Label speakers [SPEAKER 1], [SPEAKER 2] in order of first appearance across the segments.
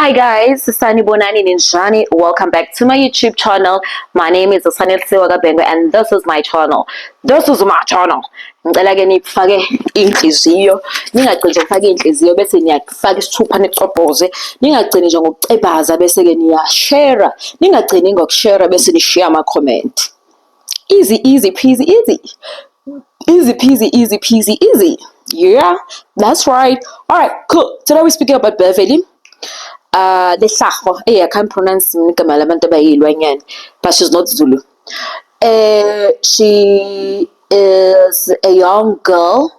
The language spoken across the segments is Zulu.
[SPEAKER 1] Hi guys, Sani Bonani Ninjani. Welcome back to my YouTube channel. My name is Sanil Siwagabengo and this is my channel. This is my channel. Ngicela ke nifake inhliziyo, ningagcini nje ngifake inhliziyo bese niyafaka isithupha niqobhoze, ningagcini nje ngokucebaza bese ke niyashare, ningagcini ngokushare bese nishiya ama comment. Easy peasy easy. Easy peasy, easy peasy, easy. Yeah, that's right. All right, cool. Today we're speaking about Beverly. Lehlago. I can't pronounce igama labantu abayilwanyana, but she's not Zulu. She is a young girl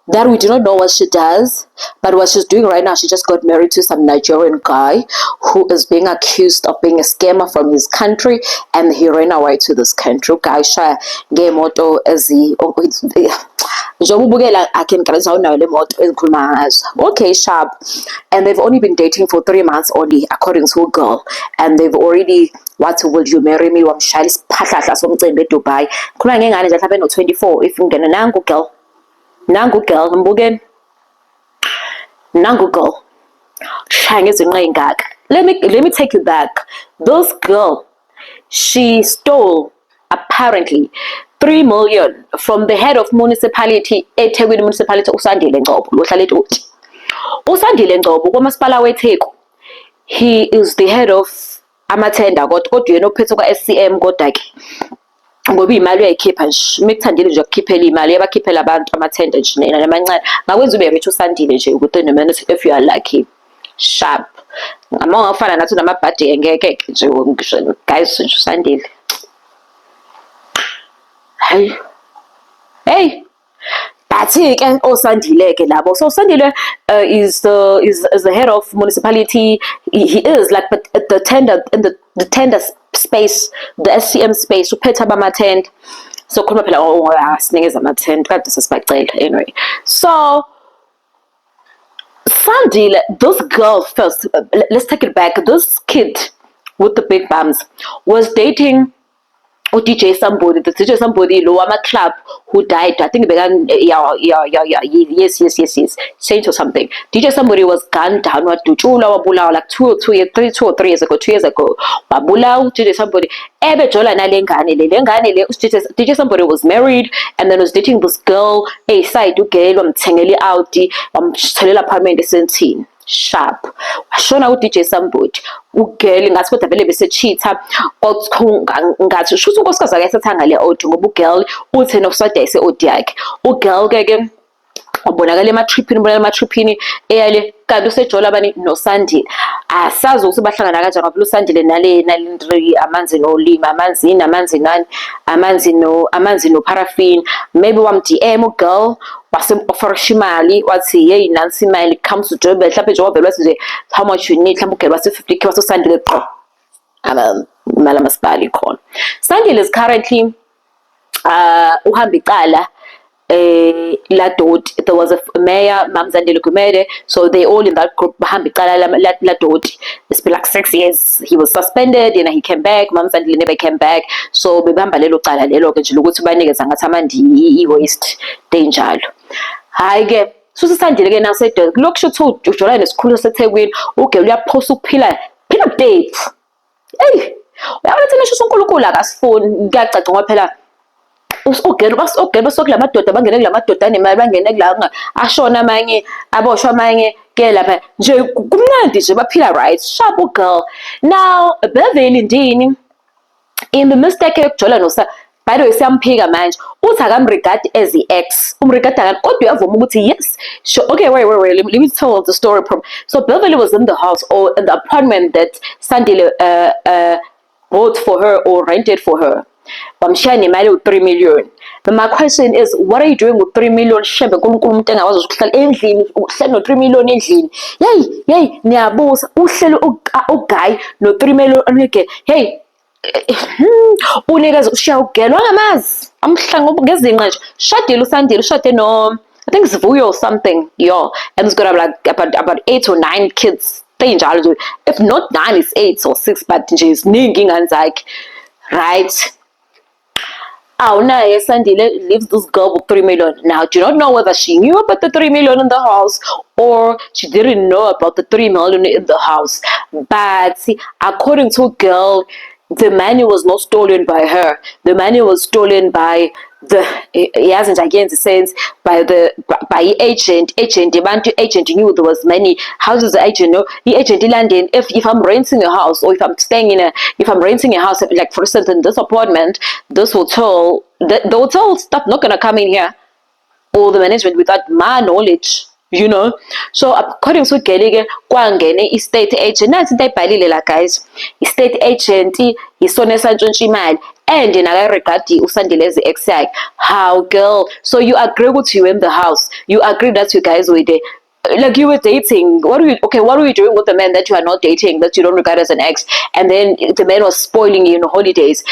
[SPEAKER 1] that we do not know what she does, but what she's doing right now, she just got married to some Nigerian guy who is being accused of being a scammer from his country, and he ran away to this country. Gaisha ngemoto ezi okay, sharp. And they've only been dating for 3 months only, according to a girl, and they've already will you marry me wamshaya isiphahla somcimbi eDubai. Khuluma ngengane nje mhlawumbe no-24 if ungena nangu girl. Nangu girl, mbukeni. Nangu girl. Shaya ngezinqa ey'ngaka. Let me take you back. This girl, she stole apparently 3 million from the head of municipality, eThekwini municipality, uSandile Ngcobo, lo hlala eToti. uSandile Ngcobo kwamasipala weTheku. He is the head of amathenda kodwa yena ophethe kwa-SCM kodwa-ke ngoba iy'mali uyayikhipha nje mekuthandile nje ukukhiphela iy'mali yabakhiphela abantu amathenda nje nena namancane ngakwenza ube rich uSandile nje within a minute if you are lucky. Sharp. Uma ungafana nathi namabhadi ngeke nje ngisho guys nje uSandile. Hey. But-ke oSandile ke labo. So Sandile is the head of municipality. He is like but at the tender in the tender space, the SCM space, uphethe abamathenda. So khuluma phela sinikeza amathenda kade sesibacela anyway. So Sandile, this girl first, let's take it back. This kid with the big bums was dating DJ somebody, the DJ somebody low club who died. I think yes. Saint or something. DJ somebody was gunned down. What to Chula Wabula like 2 or 3 years ago, 2 years ago. Wabula DJ somebody. Ebe Jola na lengane. DJ somebody was married and then was dating this girl. A side to girl. Tengeli out. Tell apartment 17. Sharp. Shona uDJ somebody ugirl ngathi kodwa vele bese cheater ngathi shuthi unkosikazi akasathanga le audio ngoba ugirl uthi nokusada ise audio yakhe ugirl ke wabonakala ematriphini eyale kanti usejola abani noSandile asazi ukuthi bahlangana kanjani ngoba uSandile nale amanzi nolima amanzi no paraffin maybe wam DM ugirl wase-offerisha imali wathi hey nansi imali comes to Joburg mhlawumbe nje wavela wathi nje how much you need mhlawumbe ugirl wase 50k waseSandile qo imali amasipali khona. Sandile is currently uhamba icala la Doti. There was a mayor, Mamzandile Gumede, so they all in that group bahamba icala la Doti. It's been like 6 years. He was suspended and he came back. Mamzandile never came back. So bebamba lelo cala lelo ke nje ukuthi banikeza ngathi amandi i-waste denjalo. Hayi ke suSandile ke now said look shothi ujola nesikhulu seThekwini ugel uyaphosa ukuphila babe. Hey, uyabona thina sho uNkulunkulu akasifuni kuyacaca ngoba phela ugel sokulamadoda bangene kulamadoda anemali bangene kula ashona amanye aboshwa amanye ke lapha nje kumnandi nje baphila right. Sharp girl. Now Beverly Ndini in the mistake yokujola nosa by the way siyamphika manje uthi akamregard as ex umregada kanti kodwa uyavuma ukuthi yes sure okay wait let me tell the story so Beverly was in the house or in the apartment that Sandile bought for her or rented for her. Bamshaya nemali u3 million. But my question is, what are you doing with 3 million? Shembe uNkulunkulu umuntu engawazi ukuhlala endlini, uhlala no3 million endlini. Hey, niyabuza uhlelo uguy no3 million onke. Hey, unikeza ushiya ugelo ngamazi. Amhla ngezinqa nje. Shadile uSandile, ushade no I think it's Vuyo or something. Yo, and it's got like about 8 or 9 kids. If not 9, it's 8 or 6, but nje isiningi ingane zakhe. Right. Naye Sandile leaves this girl with 3 million. Now, do you not know whether she knew about the 3 million in the house or she didn't know about the 3 million in the house. But see, according to girl, the money was not stolen by her. The money was stolen by he hasn't again sense by agent agent knew there was money. How does the agent know? The agent landing if I'm renting a house or if I'm renting a house, like for instance in this apartment, this hotel, the hotel staff not gonna come in here or the management without my knowledge, you know. So according to Gelige, kwangene estate agent, nansi into ayibhalile la guys. Estate agent isonesa ntshontsha imali and nakaregadi uSandile as ex yakhe. How girl? So you agree with you in the house? You agree that you guys were there? Like you were dating. What were you doing with the man that you are not dating, that you don't regard as an ex? And then the man was spoiling you in holidays.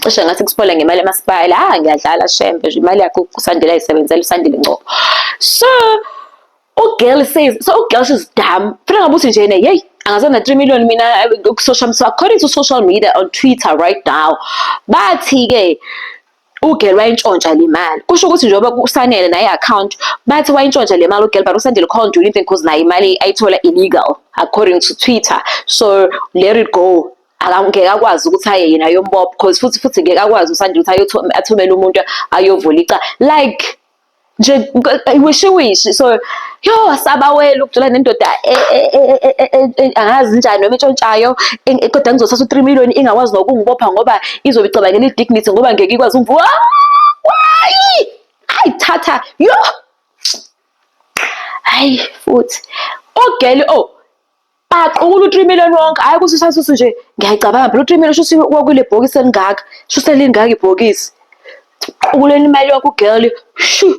[SPEAKER 1] Cishe ngathi kuspoila ngemali emasipala. Ngiyadlala shembe nje imali yakho uSandile ayisebenzela uSandile ngqo. So girl says, girl she's dumb. Funa ngabe uthi nje hey, angazange 3 million mina social. So according to social media on Twitter right now, bathi ke ugirl wayintshontsha le mali. Kusho ukuthi njengoba kusanele naye account, bathi wayintshontsha le mali ugirl, but uSandile can't do anything because nayo imali ayithola illegal according to Twitter. So let it go. Ngeke akwazi ukuthi aye yena yombopha because futhi ngeke akwazi uSandile ukuthi athumele umuntu ayovula icala like nje wishiwishi. So asaba wela ukujula nendoda angazi njani noma intshontshayo kodwa ngizothatha u3 million ingakwazi nokungibopha ngoba izobe icabangela idignity ngoba ngeke ikwazi umvuka. Ayithatha hayi futhi ogeli baqukula u3 million wonke. Hayi ukuthi sasuthi nje ngiyacabanga phela u3 million shuthi kwakule bhokisi elingaka, shuthi elingaka ibhokisi. Ukuleni imali yakho girl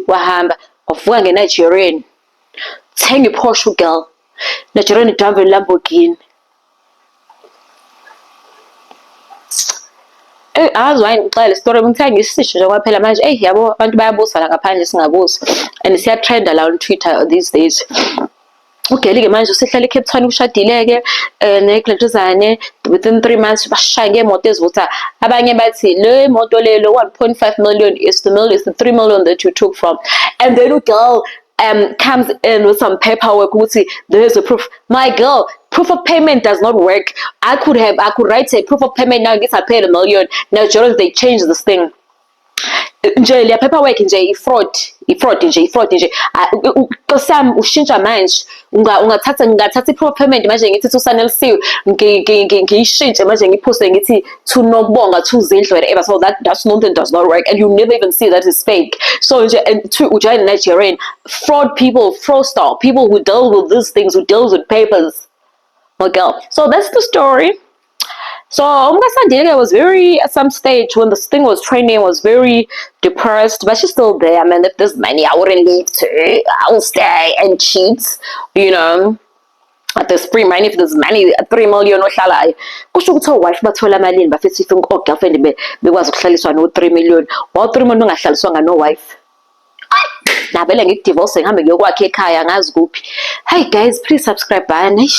[SPEAKER 1] wahamba wavuka ngeNigerian thenga iPorsche girl, Nigerian drive Lamborghini. Azi why ngixela story ngithanga isisho nje kwaphela manje yabo abantu bayabusa la ngaphandle singabusi and siyatrenda la on Twitter these days. Ugeli-ke manje usehlala eCape Town kushadile-ke neGlentuzane within 3 months bashaya ngemoto ezivutha. Abanye bathi le moto lelo 1.5 million is the 3 million that you took from. And then ugirl comes in with some paperwork ukuthi there's a proof. My girl, proof of payment does not work. I could write a proof of payment now, I paid $1 million. Now they changed this thing. Nje le paperwork nje ifraud nje nkosami ushintsha manje ngathatha i-proof payment manje ngithi uSanelisiwe ngiyishintshe manje ngiphoste ngithi to Nokubonga to Zindlu whatever. So that's something does not work and you never even see that is fake. So nje ujayele Nigerian fraud people, fraudster people who deal with these things, who deals with papers. My girl. So that's the story. So Sandile was very, at some stage when this thing was training, was very depressed, but she's still there. I mean, if there's money, I wouldn't leave too. I will stay and cheat, you know. At this free money, if there's money, 3 million ohlala. Kusho ukuthi wife bathola malini bafethu ifuna girlfriend bekwazi ukuhlaliswa no 3 million. Wa 3 million ungahlaliswanga no wife. Nabele ngikudivorce ngihambe ngiyokwakhe ekhaya ngazi kuphi. Hey guys, please subscribe bani.